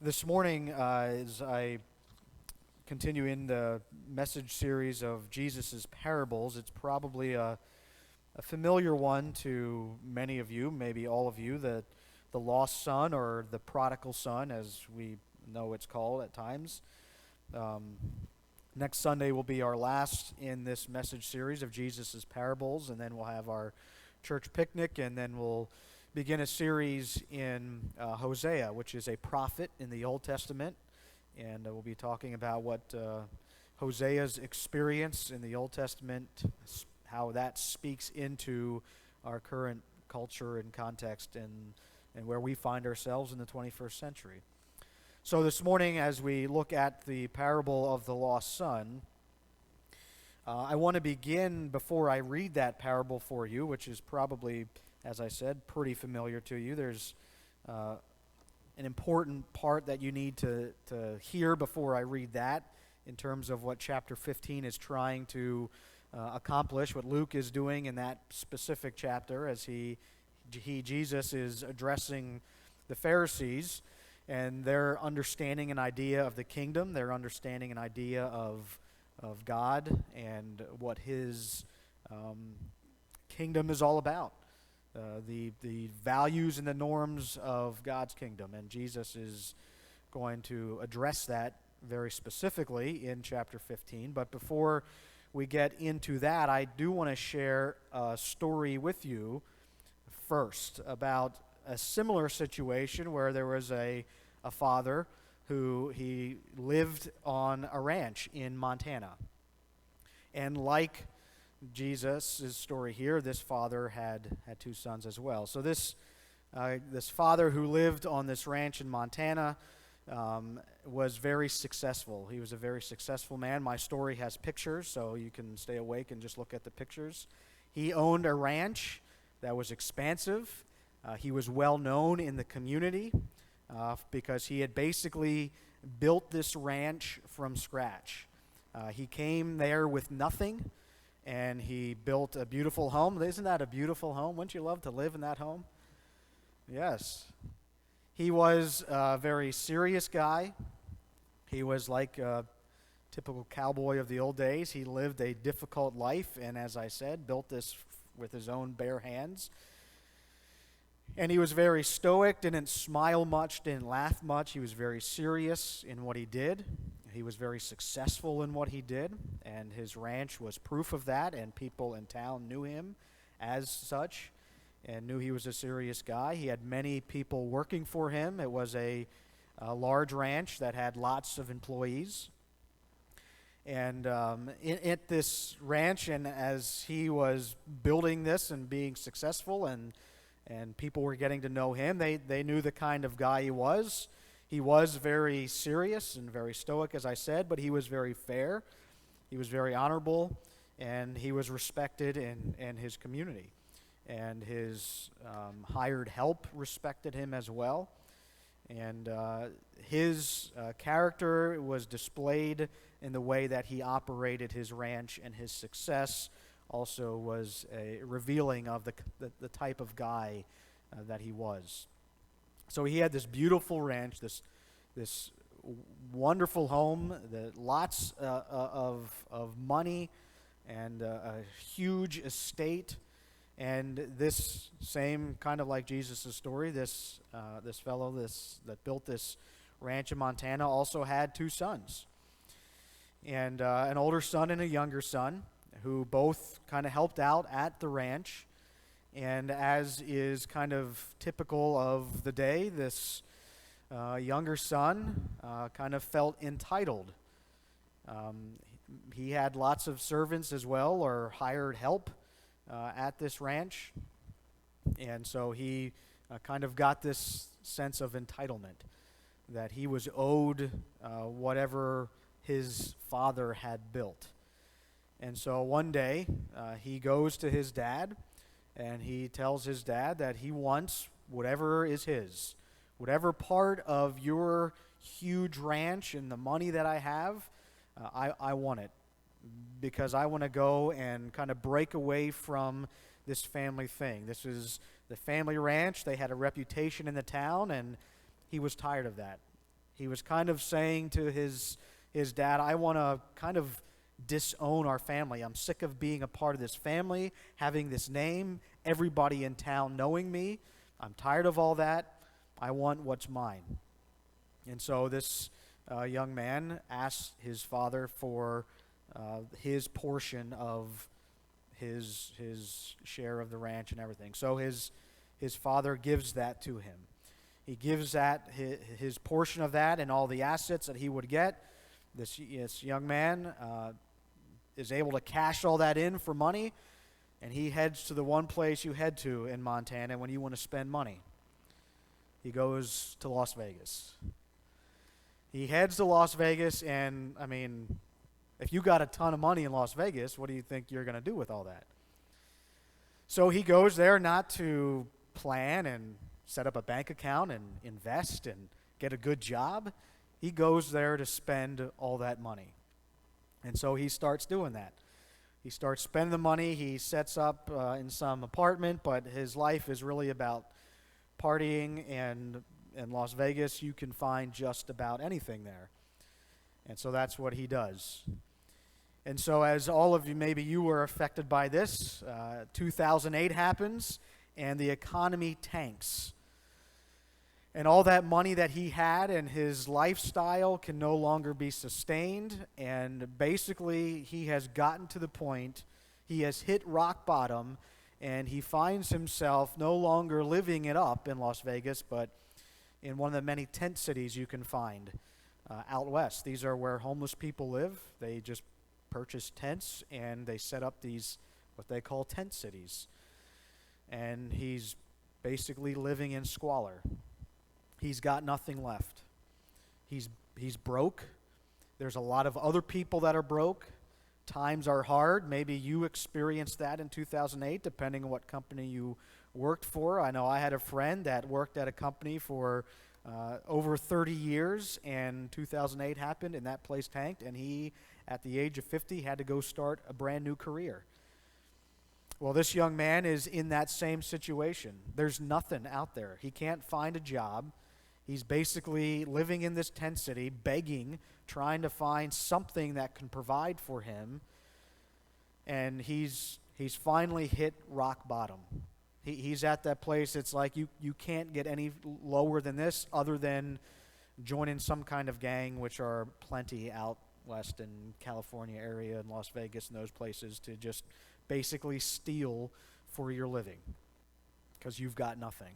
This morning, as I continue in the message series of Jesus' parables, it's probably a familiar one to many of you, maybe all of you, the lost son or the prodigal son, as we know it's called at times. Um, Next Sunday will be our last in this message series of Jesus' parables, and then we'll have our church picnic, and then we'll begin a series in Hosea, which is a prophet in the Old Testament, and we'll be talking about what Hosea's experience in the Old Testament, how that speaks into our current culture and context, and where we find ourselves in the 21st century. So this morning, as we look at the parable of the lost son, I want to begin before I read that parable for you, which is probably, as I said, pretty familiar to you. There's an important part that you need to hear before I read that in terms of what chapter 15 is trying to accomplish, what Luke is doing in that specific chapter as Jesus is addressing the Pharisees and their understanding and idea of the kingdom, their understanding and idea of God and what his kingdom is all about. The values and the norms of God's kingdom. And Jesus is going to address that very specifically in chapter 15. But before we get into that, I do want to share a story with you first about a similar situation where there was a father who he lived on a ranch in Montana. And like Jesus' story here, this father had two sons as well. So this father who lived on this ranch in Montana was very successful. He was a very successful man. My story has pictures, so you can stay awake and just look at the pictures. He owned a ranch that was expansive. He was well known in the community because he had basically built this ranch from scratch. He came there with nothing, and he built a beautiful home. Isn't that a beautiful home? Wouldn't you love to live in that home? Yes. He was a very serious guy. He was like a typical cowboy of the old days. He lived a difficult life, and as I said, built this with his own bare hands. And he was very stoic, didn't smile much, didn't laugh much. He was very serious in what he did. He was very successful in what he did, and his ranch was proof of that, and people in town knew him as such and knew he was a serious guy. He had many people working for him. It was a large ranch that had lots of employees. And at this ranch, and as he was building this and being successful and people were getting to know him, they knew the kind of guy he was. He was very serious and very stoic, as I said, but he was very fair. He was very honorable, and he was respected in his community. And his hired help respected him as well. And his character was displayed in the way that he operated his ranch, and his success also was revealing of the type of guy that he was. So he had this beautiful ranch, this wonderful home, lots of money, and a huge estate. And this same kind of like Jesus' story, this fellow that built this ranch in Montana also had two sons, and an older son and a younger son, who both kind of helped out at the ranch. And as is kind of typical of the day, this younger son kind of felt entitled. He had lots of servants as well, or hired help at this ranch. And so he kind of got this sense of entitlement, that he was owed whatever his father had built. And so one day, he goes to his dad, and he tells his dad that he wants whatever is his. Whatever part of your huge ranch and the money that I have, I want it. Because I want to go and kind of break away from this family thing. This is the family ranch. They had a reputation in the town, and he was tired of that. He was kind of saying to his dad, I want to kind of disown our family. I'm sick of being a part of this family, having this name, everybody in town knowing me. I'm tired of all that. I want what's mine. And so this young man asked his father for his portion of his share of the ranch and everything. So his father gives that to him. He gives that his portion of that and all the assets that he would get. This young man is able to cash all that in for money, and he heads to the one place you head to in Montana when you want to spend money. He goes to Las Vegas. He heads to Las Vegas, and I mean, if you got a ton of money in Las Vegas, what do you think you're going to do with all that? So he goes there not to plan and set up a bank account and invest and get a good job. He goes there to spend all that money. And so he starts doing that. He starts spending the money. He sets up in some apartment, but his life is really about partying, and in Las Vegas you can find just about anything there. And so that's what he does. And so as all of you, maybe you were affected by this, 2008 happens, and the economy tanks. And all that money that he had and his lifestyle can no longer be sustained. And basically, he has gotten to the point, he has hit rock bottom, and he finds himself no longer living it up in Las Vegas, but in one of the many tent cities you can find out west. These are where homeless people live. They just purchase tents, and they set up these, what they call tent cities. And he's basically living in squalor. He's got nothing left. He's broke. There's a lot of other people that are broke. Times are hard. Maybe you experienced that in 2008, depending on what company you worked for. I know I had a friend that worked at a company for over 30 years, and 2008 happened, and that place tanked, and he, at the age of 50, had to go start a brand new career. Well, this young man is in that same situation. There's nothing out there. He can't find a job. He's basically living in this tent city, begging, trying to find something that can provide for him. And he's finally hit rock bottom. He's at that place. It's like you can't get any lower than this other than joining some kind of gang, which are plenty out west in California area and Las Vegas and those places, to just basically steal for your living because you've got nothing.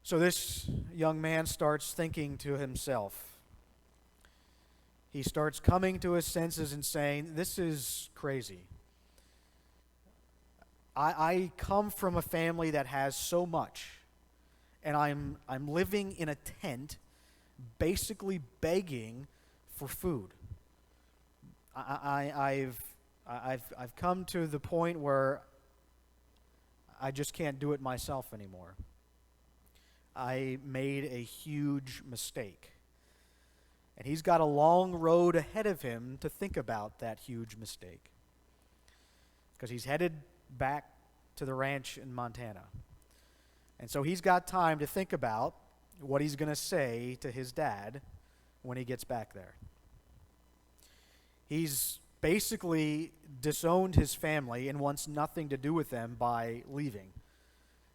So this young man starts thinking to himself. He starts coming to his senses and saying, this is crazy. I come from a family that has so much, and I'm living in a tent, basically begging for food. I've come to the point where I just can't do it myself anymore. I made a huge mistake. And he's got a long road ahead of him to think about that huge mistake, because he's headed back to the ranch in Montana. And so he's got time to think about what he's going to say to his dad when he gets back there. He's basically disowned his family and wants nothing to do with them by leaving,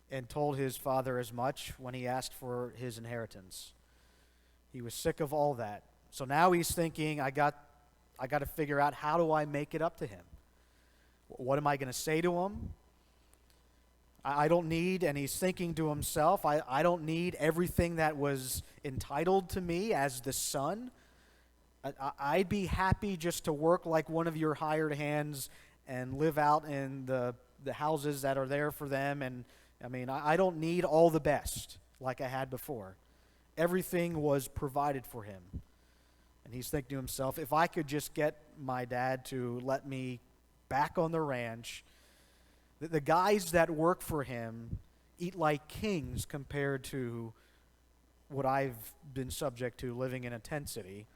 and told his father as much when he asked for his inheritance. He was sick of all that. So now he's thinking, I got to figure out, how do I make it up to him? What am I going to say to him? I don't need, and he's thinking to himself, I don't need everything that was entitled to me as the son. I'd be happy just to work like one of your hired hands and live out in the houses that are there for them. And I mean, I don't need all the best like I had before. Everything was provided for him. And he's thinking to himself, if I could just get my dad to let me back on the ranch, the guys that work for him eat like kings compared to what I've been subject to living in a tent city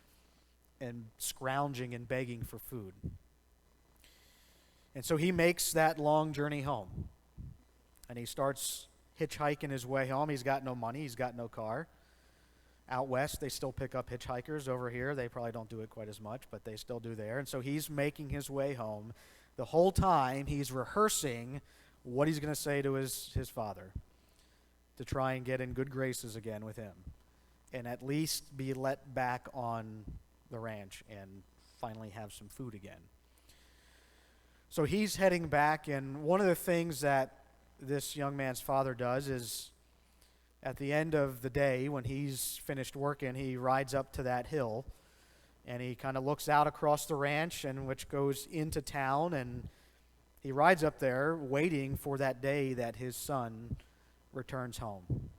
and scrounging and begging for food. And so he makes that long journey home. And he starts hitchhiking his way home. He's got no money. He's got no car. Out west, they still pick up hitchhikers. Over here, they probably don't do it quite as much, but they still do there. And so he's making his way home. The whole time, he's rehearsing what he's going to say to his father to try and get in good graces again with him and at least be let back on the ranch and finally have some food again. So he's heading back, and one of the things that this young man's father does is at the end of the day, when he's finished working, he rides up to that hill, and he kind of looks out across the ranch, and which goes into town, and he rides up there waiting for that day that his son returns home.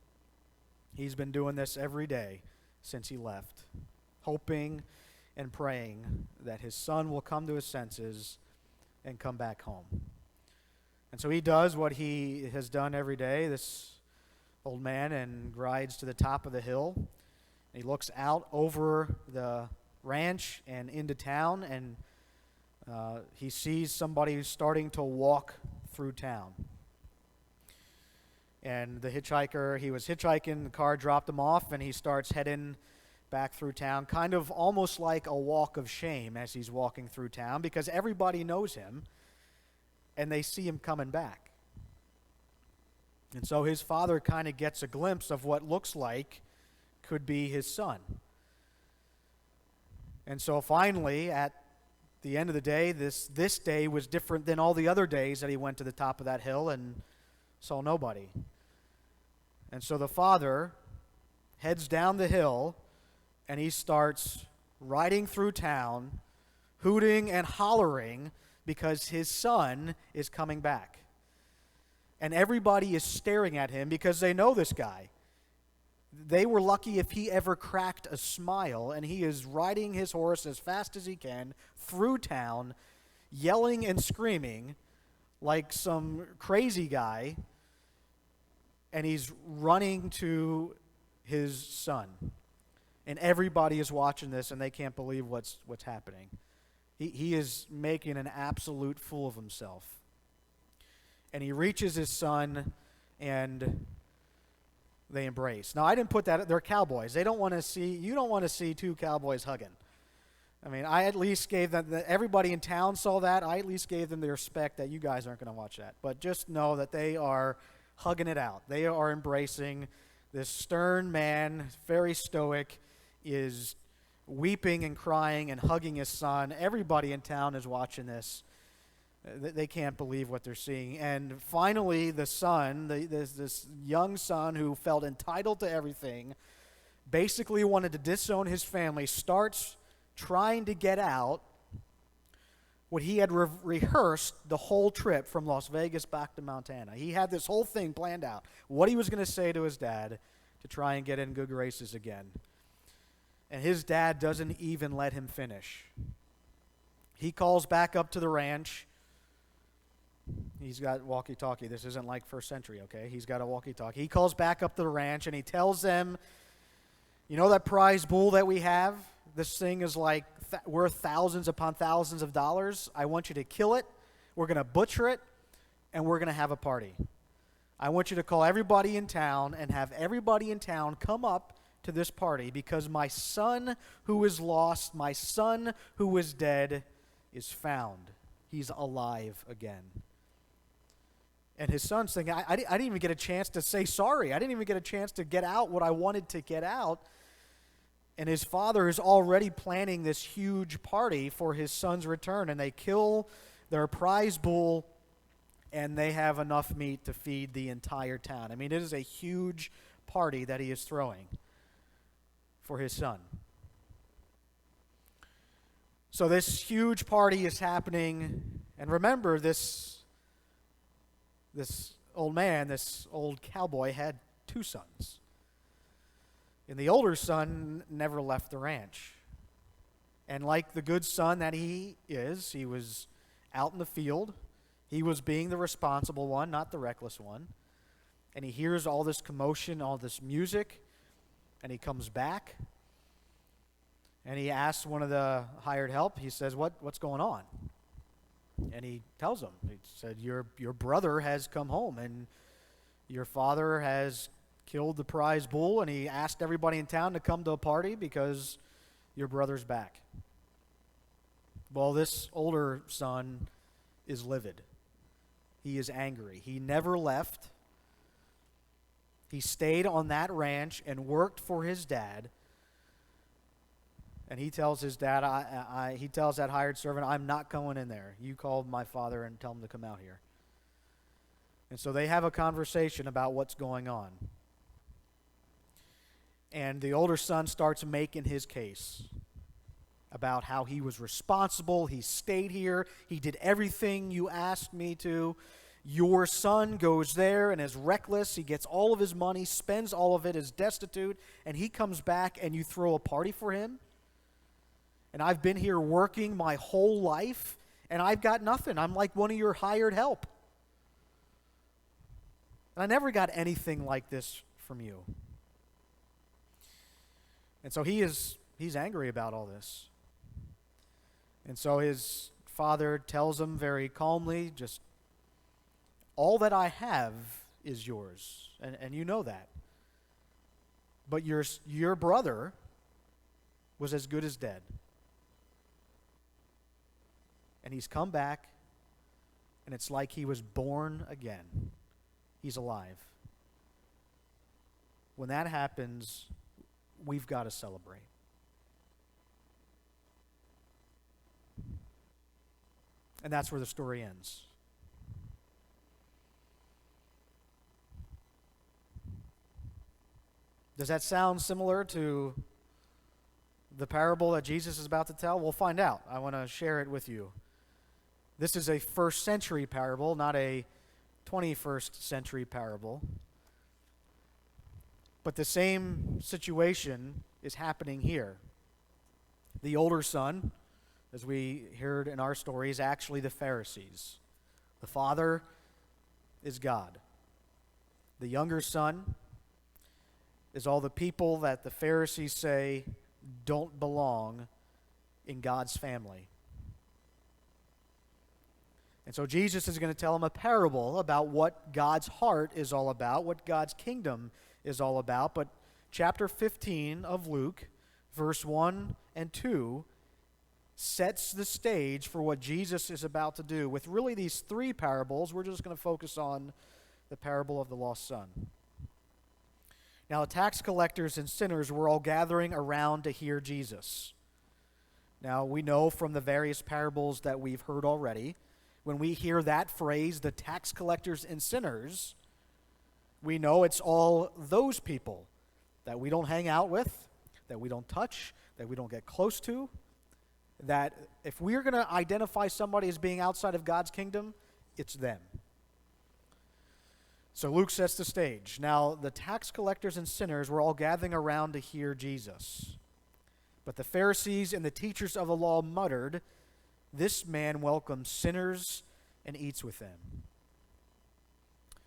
He's been doing this every day since he left, hoping and praying that his son will come to his senses and come back home. And so he does what he has done every day, this old man, and rides to the top of the hill. He looks out over the ranch and into town, and he sees somebody who's starting to walk through town. And the hitchhiker, he was hitchhiking, the car dropped him off, and he starts heading back through town, kind of almost like a walk of shame as he's walking through town, because everybody knows him, and they see him coming back. And so his father kind of gets a glimpse of what looks like could be his son. And so finally, at the end of the day, this day was different than all the other days that he went to the top of that hill and saw nobody. And so the father heads down the hill, and he starts riding through town, hooting and hollering because his son is coming back. And everybody is staring at him because they know this guy. They were lucky if he ever cracked a smile, and he is riding his horse as fast as he can through town, yelling and screaming like some crazy guy, and he's running to his son. And everybody is watching this, and they can't believe what's happening. He is making an absolute fool of himself. And he reaches his son, and they embrace. Now, I didn't put that, they're cowboys. You don't want to see two cowboys hugging. I mean, I at least gave them, everybody in town saw that. I at least gave them the respect that you guys aren't going to watch that. But just know that they are hugging it out. They are embracing. This stern man, very stoic, is weeping and crying and hugging his son. Everybody in town is watching this. They can't believe what they're seeing. And finally, the son, this young son who felt entitled to everything, basically wanted to disown his family, starts trying to get out what he had rehearsed the whole trip from Las Vegas back to Montana. He had this whole thing planned out, what he was going to say to his dad to try and get in good graces again. And his dad doesn't even let him finish. He calls back up to the ranch. He's got walkie-talkie. This isn't like first century, okay? He's got a walkie-talkie. He calls back up to the ranch, and he tells them, you know that prize bull that we have? This thing is like worth thousands upon thousands of dollars. I want you to kill it. We're going to butcher it, and we're going to have a party. I want you to call everybody in town and have everybody in town come up to this party because my son who is lost, my son who is dead, is found. He's alive again. And his son's thinking, I didn't even get a chance to say sorry. I didn't even get a chance to get out what I wanted to get out. And his father is already planning this huge party for his son's return. And they kill their prize bull, and they have enough meat to feed the entire town. I mean, it is a huge party that he is throwing for his son. So this huge party is happening. And remember, this old man, this old cowboy, had two sons. And the older son never left the ranch. And like the good son that he is, he was out in the field. He was being the responsible one, not the reckless one. And he hears all this commotion, all this music, and he comes back. And he asks one of the hired help, he says, what's going on? And he tells him, he said, your brother has come home, and your father has killed the prize bull, and he asked everybody in town to come to a party because your brother's back. Well, this older son is livid. He is angry. He never left. He stayed on that ranch and worked for his dad. And he tells his dad, he tells that hired servant, I'm not going in there. You call my father and tell him to come out here. And so they have a conversation about what's going on. And the older son starts making his case about how he was responsible. He stayed here. He did everything you asked me to. Your son goes there and is reckless. He gets all of his money, spends all of it, is destitute, and he comes back and you throw a party for him? And I've been here working my whole life, and I've got nothing. I'm like one of your hired help. And I never got anything like this from you. And so he's angry about all this. And so his father tells him very calmly, just, all that I have is yours, and you know that. But your brother was as good as dead. And he's come back, and it's like he was born again. He's alive. When that happens, we've got to celebrate. And that's where the story ends. Does that sound similar to the parable that Jesus is about to tell? We'll find out. I want to share it with you. This is a first century parable, not a 21st century parable. But the same situation is happening here. The older son, as we heard in our story, is actually the Pharisees. The father is God. The younger son is all the people that the Pharisees say don't belong in God's family. And so Jesus is going to tell him a parable about what God's heart is all about, what God's kingdom is all about. But chapter 15 of Luke, verse 1 and 2, sets the stage for what Jesus is about to do. With really these three parables, we're just going to focus on the parable of the lost son. Now, the tax collectors and sinners were all gathering around to hear Jesus. Now, we know from the various parables that we've heard already, when we hear that phrase, the tax collectors and sinners, we know it's all those people that we don't hang out with, that we don't touch, that we don't get close to, that if we're going to identify somebody as being outside of God's kingdom, it's them. So Luke sets the stage. Now, the tax collectors and sinners were all gathering around to hear Jesus. But the Pharisees and the teachers of the law muttered, "This man welcomes sinners and eats with them."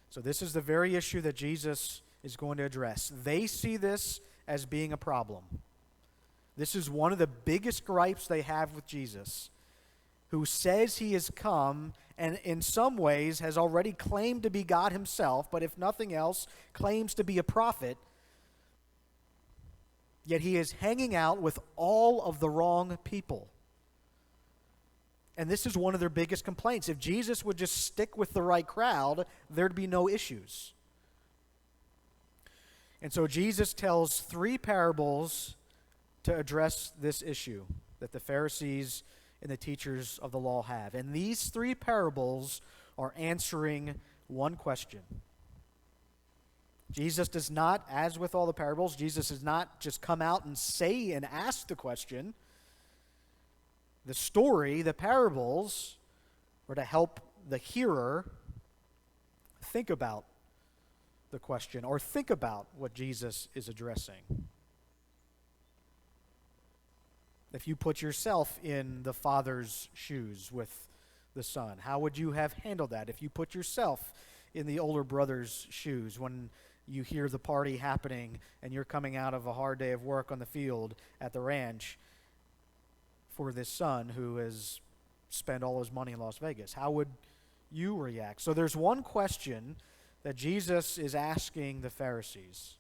So this is the very issue that Jesus is going to address. They see this as being a problem. This is one of the biggest gripes they have with Jesus, who says he has come and in some ways has already claimed to be God himself, but if nothing else, claims to be a prophet. Yet he is hanging out with all of the wrong people. And this is one of their biggest complaints. If Jesus would just stick with the right crowd, there'd be no issues. And so Jesus tells three parables to address this issue that the Pharisees and the teachers of the law have. And these three parables are answering one question. Jesus does not, as with all the parables, Jesus does not just come out and say and ask the question. The story, the parables, are to help the hearer think about the question or think about what Jesus is addressing. If you put yourself in the father's shoes with the son, how would you have handled that? If you put yourself in the older brother's shoes when you hear the party happening and you're coming out of a hard day of work on the field at the ranch for this son who has spent all his money in Las Vegas, how would you react? So there's one question that Jesus is asking the Pharisees.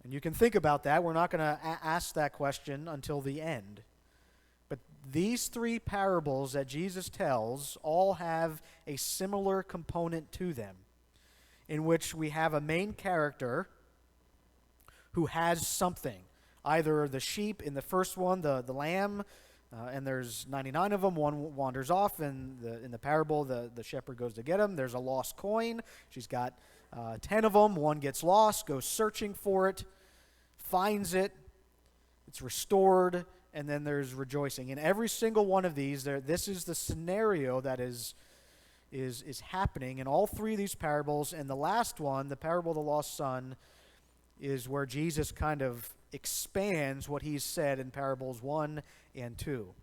And you can think about that. We're not going to ask that question until the end. But these three parables that Jesus tells all have a similar component to them, in which we have a main character who has something. Either the sheep in the first one, the lamb, and there's 99 of them, one wanders off, and in the parable, the shepherd goes to get him. There's a lost coin. She's got 10 of them. One gets lost, goes searching for it, finds it, it's restored, and then there's rejoicing. In every single one of these, this is the scenario that is happening in all three of these parables. And the last one, the parable of the lost son, is where Jesus kind of expands what he's said in parables 1 and 2.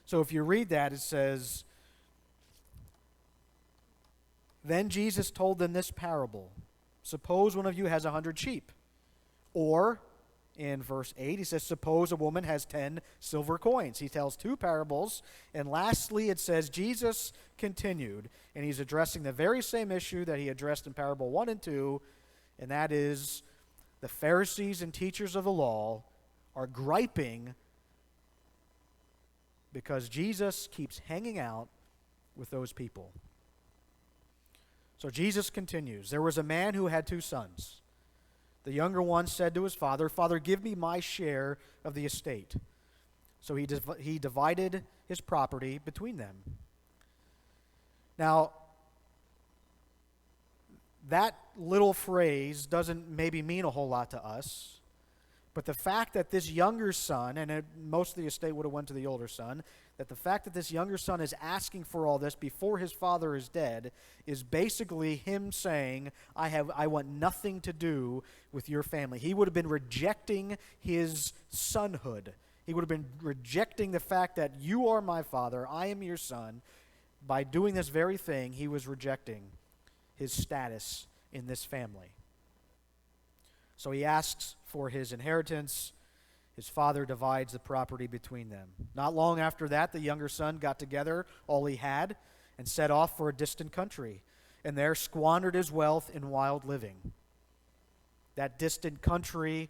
So if you read that, it says, "Then Jesus told them this parable. Suppose one of you has 100 sheep." Or, in verse 8, he says, "Suppose a woman has 10 silver coins." He tells two parables. And lastly, it says, Jesus continued, and he's addressing the very same issue that he addressed in parable 1 and 2, and that is the Pharisees and teachers of the law are griping because Jesus keeps hanging out with those people. So Jesus continues, "There was a man who had 2 sons. The younger one said to his father, 'Father, give me my share of the estate.' So he divided his property between them." Now, that little phrase doesn't maybe mean a whole lot to us, but the fact that this younger son, and most of the estate would have went to the older son, that the fact that this younger son is asking for all this before his father is dead is basically him saying, I want nothing to do with your family. He would have been rejecting his sonhood. He would have been rejecting the fact that you are my father, I am your son. By doing this very thing, he was rejecting his status in this family. So he asks for his inheritance. His father divides the property between them. Not long after that, the younger son got together all he had and set off for a distant country, and there squandered his wealth in wild living. That distant country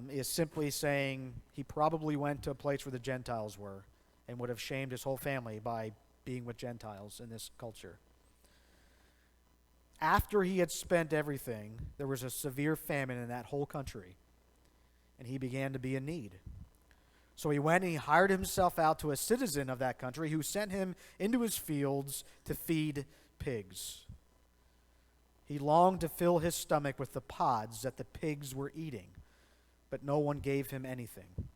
is simply saying he probably went to a place where the Gentiles were and would have shamed his whole family by being with Gentiles in this culture. After he had spent everything, there was a severe famine in that whole country, and he began to be in need. So he went and he hired himself out to a citizen of that country who sent him into his fields to feed pigs. He longed to fill his stomach with the pods that the pigs were eating, but no one gave him anything.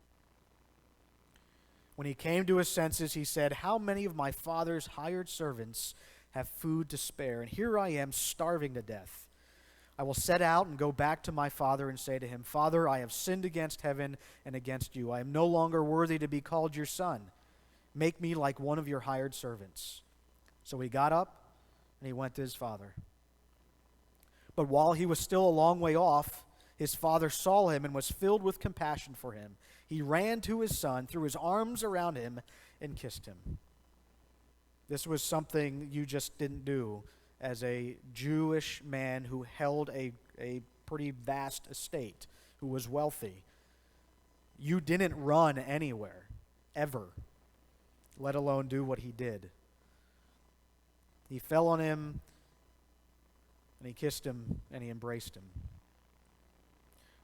When he came to his senses, he said, "How many of my father's hired servants have food to spare, and here I am starving to death. I will set out and go back to my father and say to him, 'Father, I have sinned against heaven and against you. I am no longer worthy to be called your son. Make me like one of your hired servants.' So he got up and he went to his father. But while he was still a long way off, his father saw him and was filled with compassion for him. He ran to his son, threw his arms around him, and kissed him." This was something you just didn't do as a Jewish man who held a pretty vast estate, who was wealthy. You didn't run anywhere, ever, let alone do what he did. He fell on him, and he kissed him, and he embraced him.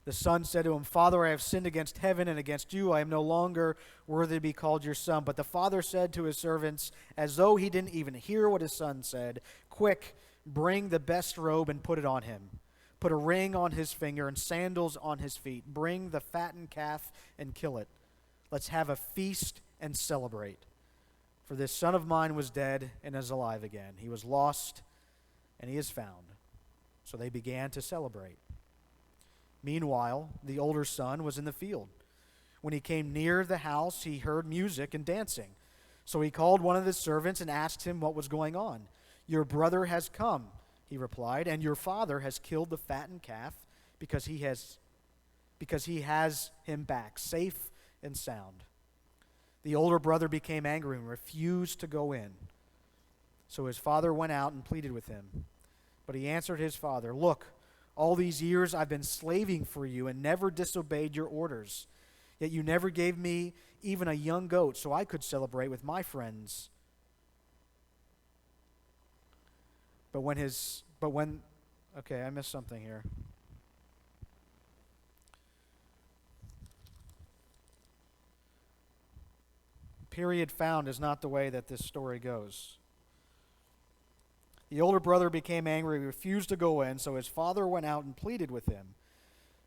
The son said to him, "Father, I have sinned against heaven and against you. I am no longer worthy to be called your son." But the father said to his servants, as though he didn't even hear what his son said, "Quick, bring the best robe and put it on him. Put a ring on his finger and sandals on his feet. Bring the fattened calf and kill it. Let's have a feast and celebrate. For this son of mine was dead and is alive again. He was lost and he is found." So they began to celebrate. Meanwhile, the older son was in the field. When he came near the house, he heard music and dancing. So he called one of his servants and asked him what was going on. "Your brother has come," he replied, "and your father has killed the fattened calf because he has him back, safe and sound." The older brother became angry and refused to go in. So his father went out and pleaded with him. But he answered his father, "Look, All these years I've been slaving for you and never disobeyed your orders. Yet you never gave me even a young goat so I could celebrate with my friends. Okay, I missed something here. Period found is not the way that this story goes. The older brother became angry, refused to go in, so his father went out and pleaded with him.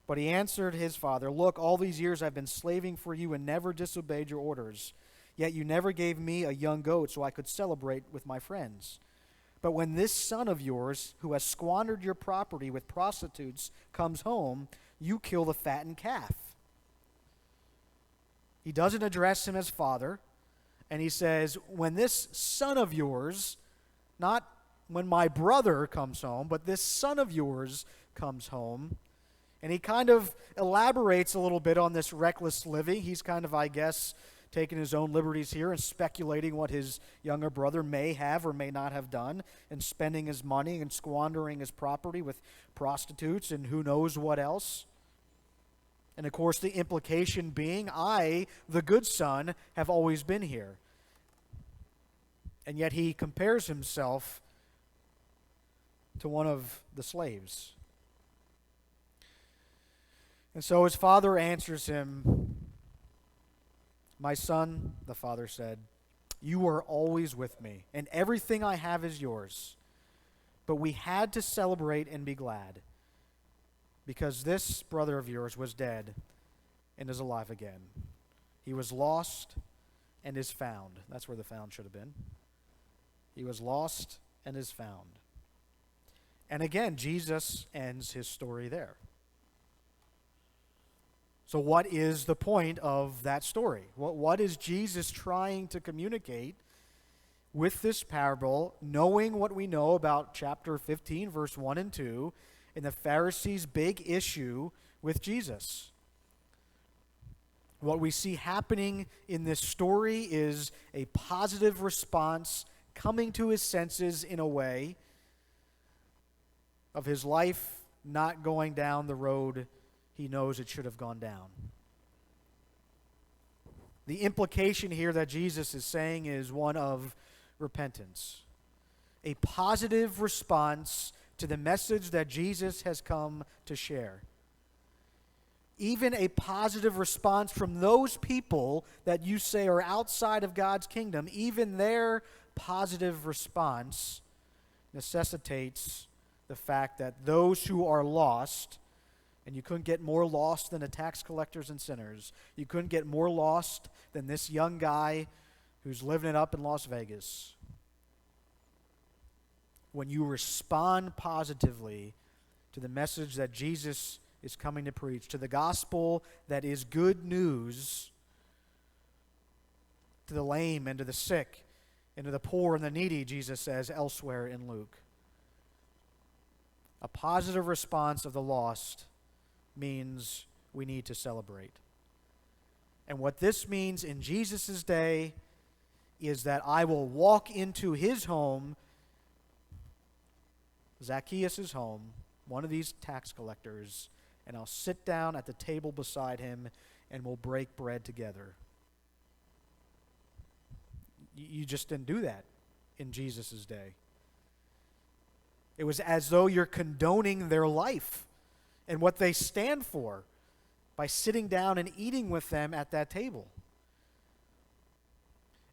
But he answered his father, "Look, all these years I've been slaving for you and never disobeyed your orders. Yet you never gave me a young goat so I could celebrate with my friends. But when this son of yours, who has squandered your property with prostitutes, comes home, you kill the fattened calf." He doesn't address him as father, and he says, when this son of yours, not when my brother comes home, but this son of yours comes home. And he kind of elaborates a little bit on this reckless living. He's kind of, I guess, taking his own liberties here and speculating what his younger brother may have or may not have done, and spending his money and squandering his property with prostitutes and who knows what else. And of course, the implication being, I, the good son, have always been here. And yet he compares himself to one of the slaves. And so his father answers him, "My son," the father said, "you are always with me, and everything I have is yours. But we had to celebrate and be glad, because this brother of yours was dead and is alive again. He was lost and is found." That's where the found should have been. He was lost and is found. And again, Jesus ends his story there. So what is the point of that story? What is Jesus trying to communicate with this parable, knowing what we know about chapter 15, verse 1 and 2, and the Pharisees' big issue with Jesus? What we see happening in this story is a positive response, coming to his senses in a way of his life not going down the road he knows it should have gone down. The implication here that Jesus is saying is one of repentance, a positive response to the message that Jesus has come to share. Even a positive response from those people that you say are outside of God's kingdom, even their positive response necessitates the fact that those who are lost, and you couldn't get more lost than the tax collectors and sinners, you couldn't get more lost than this young guy who's living it up in Las Vegas. When you respond positively to the message that Jesus is coming to preach, to the gospel that is good news to the lame and to the sick and to the poor and the needy, Jesus says elsewhere in Luke. A positive response of the lost means we need to celebrate. And what this means in Jesus' day is that I will walk into his home, Zacchaeus' home, one of these tax collectors, and I'll sit down at the table beside him and we'll break bread together. You just didn't do that in Jesus' day. It was as though you're condoning their life and what they stand for by sitting down and eating with them at that table.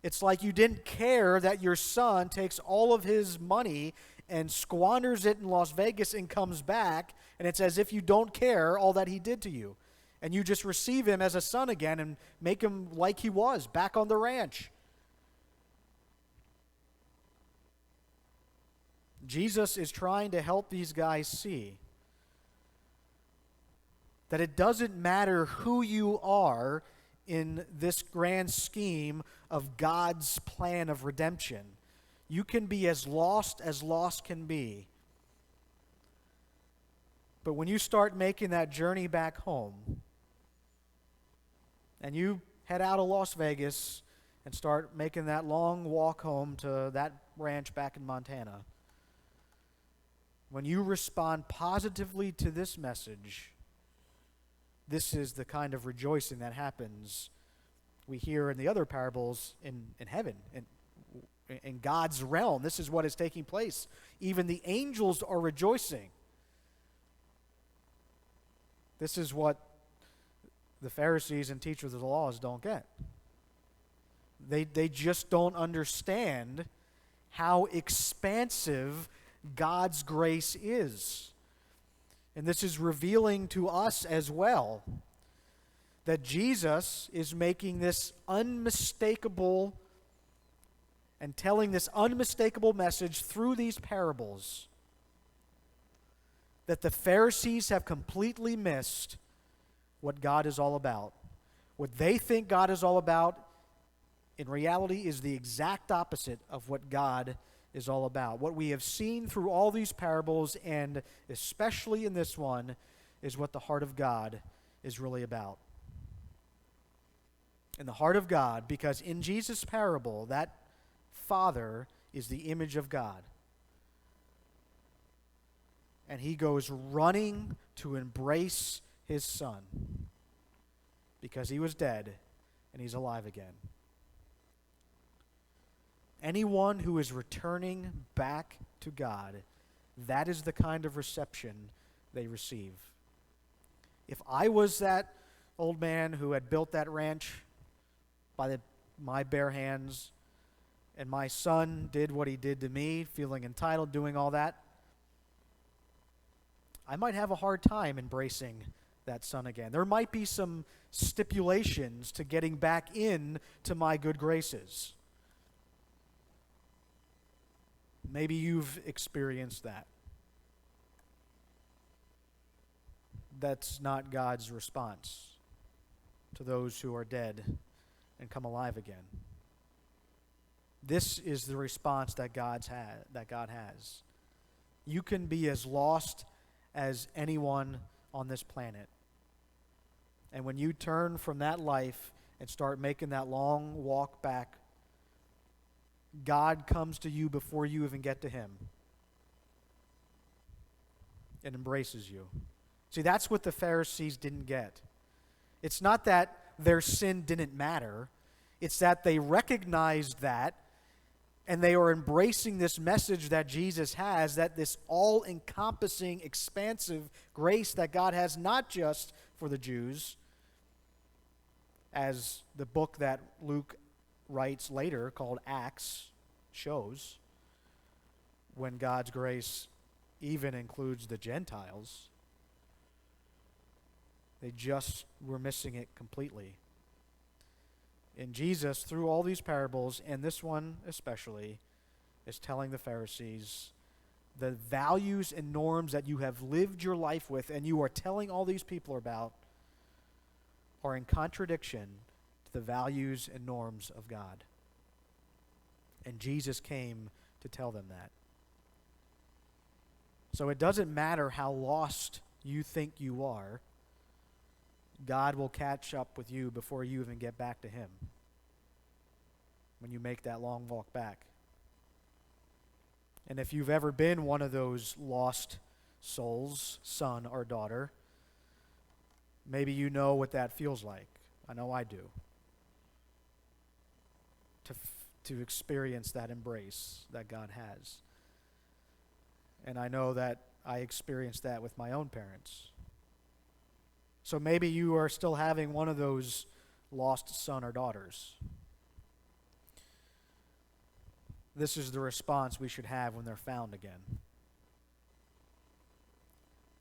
It's like you didn't care that your son takes all of his money and squanders it in Las Vegas and comes back, and it's as if you don't care all that he did to you. And you just receive him as a son again and make him like he was, back on the ranch. Jesus is trying to help these guys see that it doesn't matter who you are in this grand scheme of God's plan of redemption. You can be as lost can be. But when you start making that journey back home, and you head out of Las Vegas and start making that long walk home to that ranch back in Montana, when you respond positively to this message, this is the kind of rejoicing that happens we hear in the other parables in heaven, in God's realm. This is what is taking place. Even the angels are rejoicing. This is what the Pharisees and teachers of the laws don't get. They just don't understand how expansive God's grace is. And this is revealing to us as well that Jesus is making this unmistakable and telling this unmistakable message through these parables that the Pharisees have completely missed what God is all about. What they think God is all about, in reality, is the exact opposite of what God is all about. What we have seen through all these parables, and especially in this one, is what the heart of God is really about. In the heart of God, because in Jesus' parable, that Father is the image of God. And he goes running to embrace his Son because he was dead and he's alive again. Anyone who is returning back to God, that is the kind of reception they receive. If I was that old man who had built that ranch by my bare hands, and my son did what he did to me, feeling entitled, doing all that, I might have a hard time embracing that son again. There might be some stipulations to getting back in to my good graces. Maybe you've experienced that. That's not God's response to those who are dead and come alive again. This is the response that God has. You can be as lost as anyone on this planet. And when you turn from that life and start making that long walk back, God comes to you before you even get to him and embraces you. See, that's what the Pharisees didn't get. It's not that their sin didn't matter. It's that they recognized that, and they are embracing this message that Jesus has, that this all-encompassing, expansive grace that God has, not just for the Jews, as the book that Luke writes later called Acts shows, when God's grace even includes the Gentiles. They just were missing it completely. And Jesus, through all these parables, and this one especially, is telling the Pharisees the values and norms that you have lived your life with and you are telling all these people about are in contradiction to the values and norms of God. And Jesus came to tell them that. So it doesn't matter how lost you think you are, God will catch up with you before you even get back to him when you make that long walk back. And if you've ever been one of those lost souls, son or daughter, maybe you know what that feels like. I know I do. To experience that embrace that God has. And I know that I experienced that with my own parents. So maybe you are still having one of those lost son or daughters. This is the response we should have when they're found again.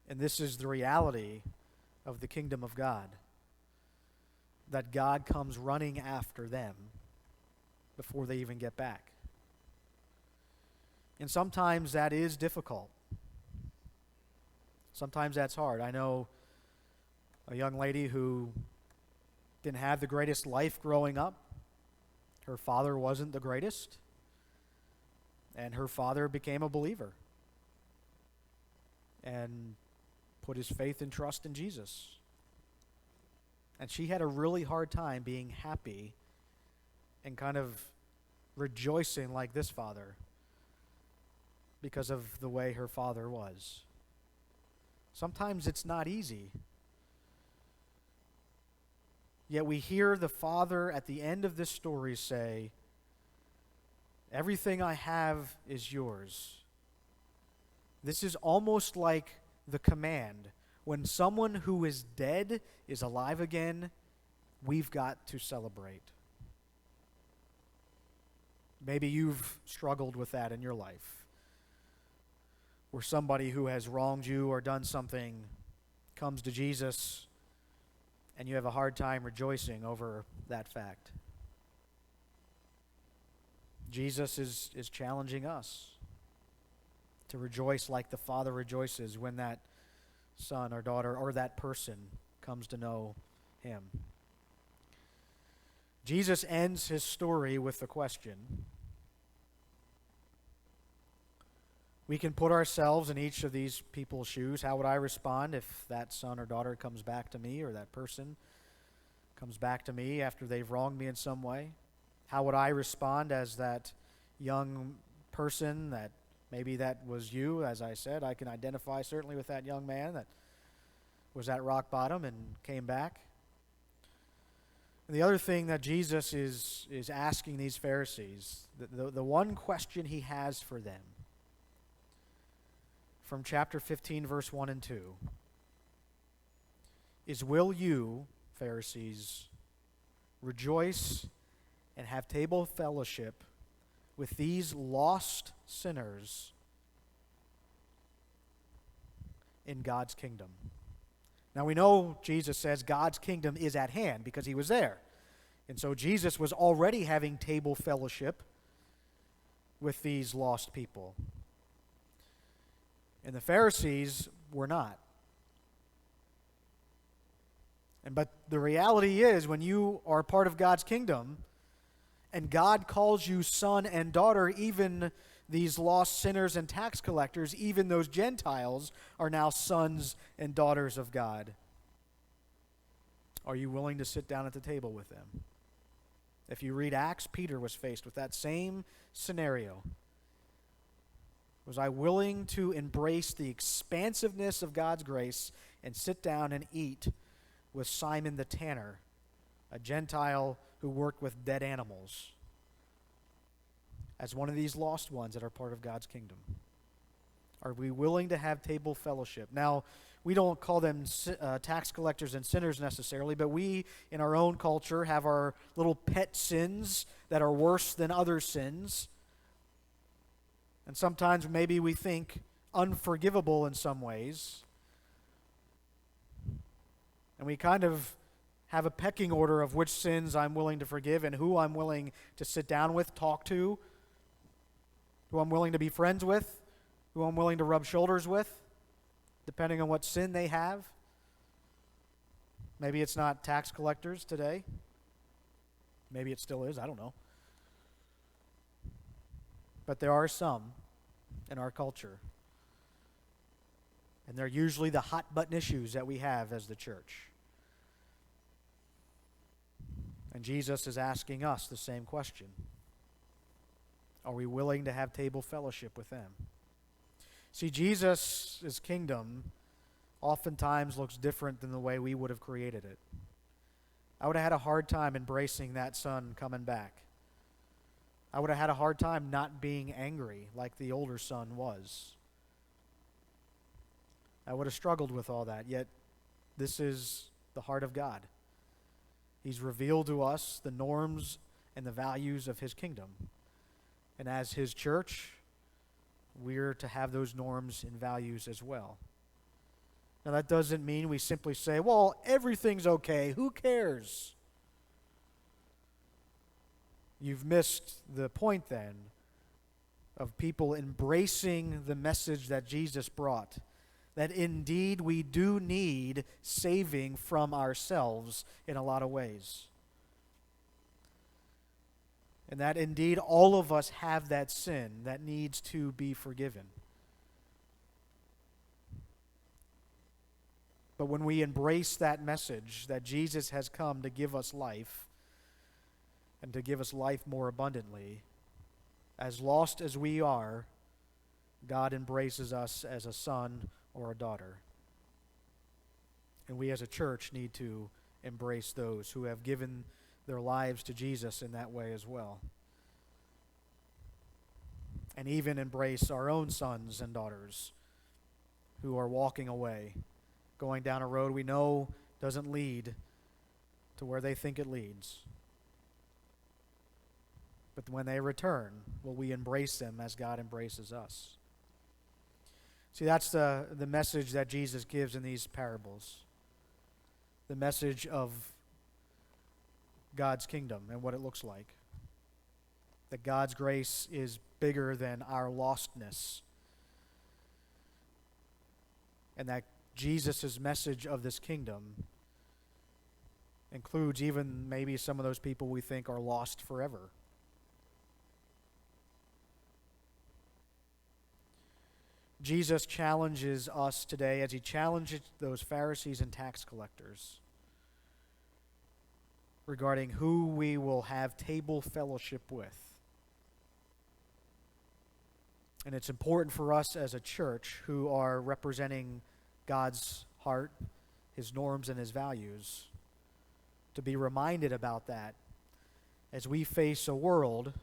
And this is the reality of the kingdom of God. That God comes running after them before they even get back. And sometimes that is difficult. Sometimes that's hard. I know a young lady who didn't have the greatest life growing up. Her father wasn't the greatest. And her father became a believer and put his faith and trust in Jesus. And she had a really hard time being happy and kind of rejoicing like this father because of the way her father was. Sometimes it's not easy. Yet we hear the father at the end of this story say, "Everything I have is yours." This is almost like the command. When someone who is dead is alive again, we've got to celebrate. Maybe you've struggled with that in your life, where somebody who has wronged you or done something comes to Jesus, and you have a hard time rejoicing over that fact. Jesus is challenging us to rejoice like the Father rejoices when that son or daughter or that person comes to know him. Jesus ends his story with the question. We can put ourselves in each of these people's shoes. How would I respond if that son or daughter comes back to me, or that person comes back to me after they've wronged me in some way? How would I respond as that young person that maybe that was you? As I said, I can identify certainly with that young man that was at rock bottom and came back. And the other thing that Jesus is asking these Pharisees, the one question he has for them, from chapter 15, verse 1 and 2, is, will you, Pharisees, rejoice and have table fellowship with these lost sinners in God's kingdom? Now we know Jesus says God's kingdom is at hand because he was there. And so Jesus was already having table fellowship with these lost people. And the Pharisees were not. But the reality is, when you are part of God's kingdom, and God calls you son and daughter, even these lost sinners and tax collectors, even those Gentiles, are now sons and daughters of God. Are you willing to sit down at the table with them? If you read Acts, Peter was faced with that same scenario. Was I willing to embrace the expansiveness of God's grace and sit down and eat with Simon the tanner, a Gentile who worked with dead animals, as one of these lost ones that are part of God's kingdom? Are we willing to have table fellowship? Now, we don't call them tax collectors and sinners necessarily, but we, in our own culture, have our little pet sins that are worse than other sins. And sometimes maybe we think unforgivable in some ways. And we kind of have a pecking order of which sins I'm willing to forgive and who I'm willing to sit down with, talk to, who I'm willing to be friends with, who I'm willing to rub shoulders with, depending on what sin they have. Maybe it's not tax collectors today. Maybe it still is, I don't know. But there are some in our culture. And they're usually the hot-button issues that we have as the church. And Jesus is asking us the same question. Are we willing to have table fellowship with them? See, Jesus' kingdom oftentimes looks different than the way we would have created it. I would have had a hard time embracing that son coming back. I would have had a hard time not being angry like the older son was. I would have struggled with all that, yet this is the heart of God. He's revealed to us the norms and the values of his kingdom. And as his church, we're to have those norms and values as well. Now that doesn't mean we simply say, well, everything's okay, who cares? You've missed the point then of people embracing the message that Jesus brought, that indeed we do need saving from ourselves in a lot of ways. And that indeed all of us have that sin that needs to be forgiven. But when we embrace that message that Jesus has come to give us life, and to give us life more abundantly, as lost as we are, God embraces us as a son or a daughter. And we as a church need to embrace those who have given their lives to Jesus in that way as well. And even embrace our own sons and daughters who are walking away, going down a road we know doesn't lead to where they think it leads. But when they return, will we embrace them as God embraces us? See, that's the message that Jesus gives in these parables. The message of God's kingdom and what it looks like. That God's grace is bigger than our lostness. And that Jesus' message of this kingdom includes even maybe some of those people we think are lost forever. Jesus challenges us today as he challenges those Pharisees and tax collectors regarding who we will have table fellowship with. And it's important for us as a church who are representing God's heart, his norms, and his values to be reminded about that as we face a world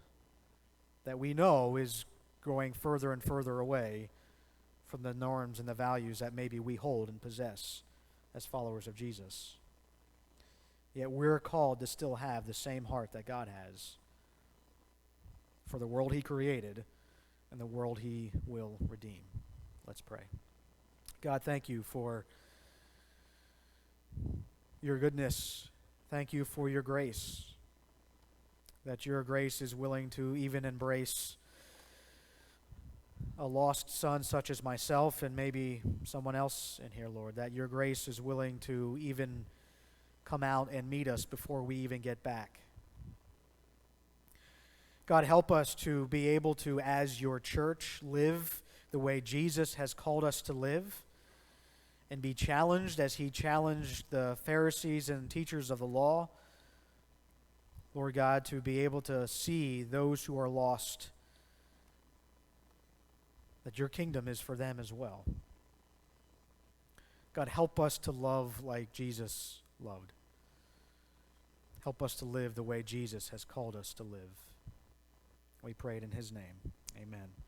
that we know is going further and further away from the norms and the values that maybe we hold and possess as followers of Jesus. Yet we're called to still have the same heart that God has for the world he created and the world he will redeem. Let's pray. God, thank you for your goodness. Thank you for your grace, that your grace is willing to even embrace a lost son such as myself and maybe someone else in here, Lord, that your grace is willing to even come out and meet us before we even get back. God, help us to be able to, as your church, live the way Jesus has called us to live and be challenged as he challenged the Pharisees and teachers of the law. Lord God, to be able to see those who are lost, that your kingdom is for them as well. God, help us to love like Jesus loved. Help us to live the way Jesus has called us to live. We pray it in his name. Amen.